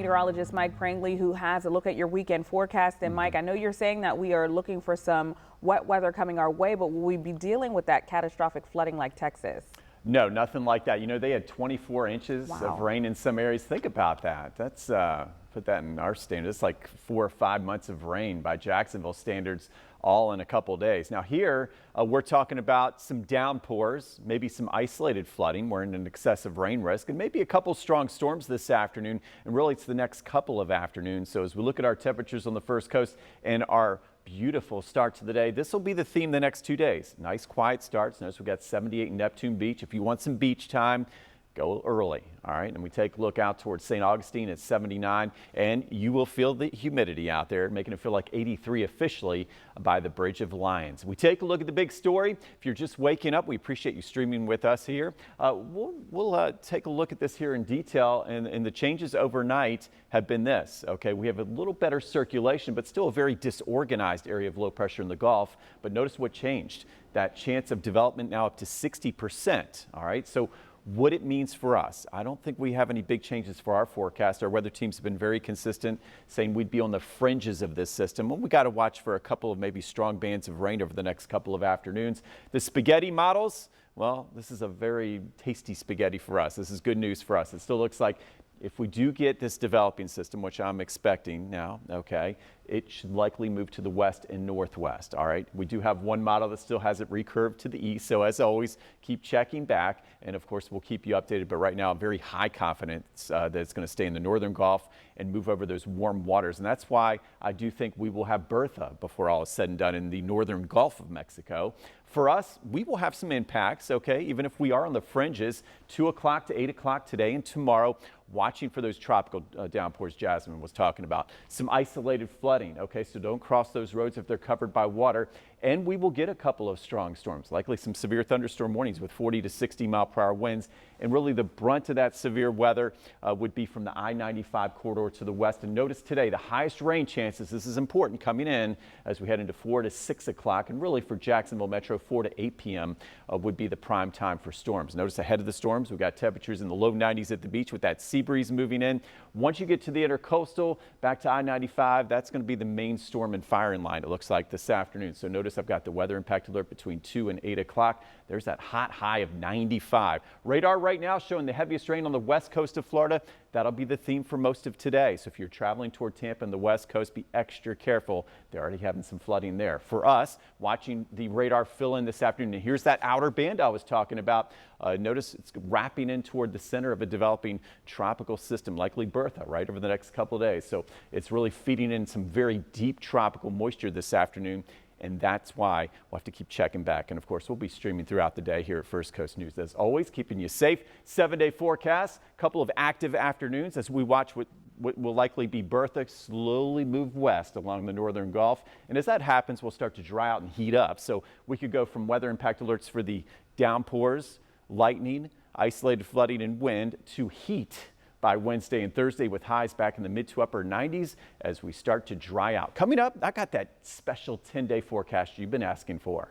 Meteorologist Mike Prangley, who has a look at your weekend forecast. And Mike, I know you're saying that we are looking for some wet weather coming our way, but will we be dealing with that catastrophic flooding like Texas? No, nothing like that. You know, they had 24 inches of rain in some areas. Think about that. That's put that in our standards. It's like 4 or 5 months of rain by Jacksonville standards, all in a couple days. Now here, we're talking about some downpours, maybe some isolated flooding. We're in an excessive rain risk, and maybe a couple strong storms this afternoon. And really, it's the next couple of afternoons. So as we look at our temperatures on the First Coast and our beautiful start to the day, this will be the theme the next 2 days. Nice quiet starts. Notice we got 78 in Neptune Beach. If you want some beach time, go early. All right, and we take a look out towards St. Augustine at 79, and you will feel the humidity out there, making it feel like 83 officially by the Bridge of Lions. We take a look at the big story. If you're just waking up, we appreciate you streaming with us here. We'll take a look at this here in detail, and the changes overnight have been this. Okay, we have a little better circulation, but still a very disorganized area of low pressure in the Gulf. But notice what changed. That chance of development now up to 60%. All right, so what it means for us. I don't think we have any big changes for our forecast. Our weather teams have been very consistent, saying we'd be on the fringes of this system. Well, we got to watch for a couple of maybe strong bands of rain over the next couple of afternoons. The spaghetti models, well, this is a very tasty spaghetti for us. This is good news for us. It still looks like if we do get this developing system, which I'm expecting now, okay, it should likely move to the west and northwest. All right, we do have one model that still has it recurved to the east. So as always, keep checking back. And of course, we'll keep you updated. But right now, I'm very high confidence that it's going to stay in the northern Gulf and move over those warm waters. And that's why I do think we will have Bertha before all is said and done in the northern Gulf of Mexico. For us, we will have some impacts, okay, even if we are on the fringes, 2 o'clock to 8 o'clock today and tomorrow, watching for those tropical downpours Jasmine was talking about. Some isolated flooding, okay, so don't cross those roads if they're covered by water. And we will get a couple of strong storms, likely some severe thunderstorm warnings with 40 to 60 mile per hour winds. And really the brunt of that severe weather would be from the I-95 corridor to the west. And notice today, the highest rain chances, this is important coming in as we head into 4 to 6 o'clock. And really for Jacksonville Metro, 4 to 8 p.m. Would be the prime time for storms. Notice ahead of the storms, we've got temperatures in the low 90s at the beach with that sea breeze moving in. Once you get to the intercoastal, back to I-95, that's going to be the main storm and firing line, it looks like, this afternoon. So notice I've got the weather impact alert between 2 and 8 o'clock. There's that hot high of 95. Radar right now showing the heaviest rain on the west coast of Florida. That'll be the theme for most of today. So if you're traveling toward Tampa and the west coast, be extra careful. They're already having some flooding there. For us, watching the radar fill in this afternoon, and here's that outer band I was talking about. Notice it's wrapping in toward the center of a developing tropical system, likely Bertha, right over the next couple of days. So it's really feeding in some very deep tropical moisture this afternoon. And that's why we'll have to keep checking back. And of course, we'll be streaming throughout the day here at First Coast News. As always, keeping you safe. 7-day forecast, couple of active afternoons as we watch what will likely be Bertha slowly move west along the northern Gulf. And as that happens, we'll start to dry out and heat up. So we could go from weather impact alerts for the downpours, lightning, isolated flooding and wind to heat by Wednesday and Thursday with highs back in the mid to upper 90s as we start to dry out. Coming up, I got that special 10-day forecast you've been asking for.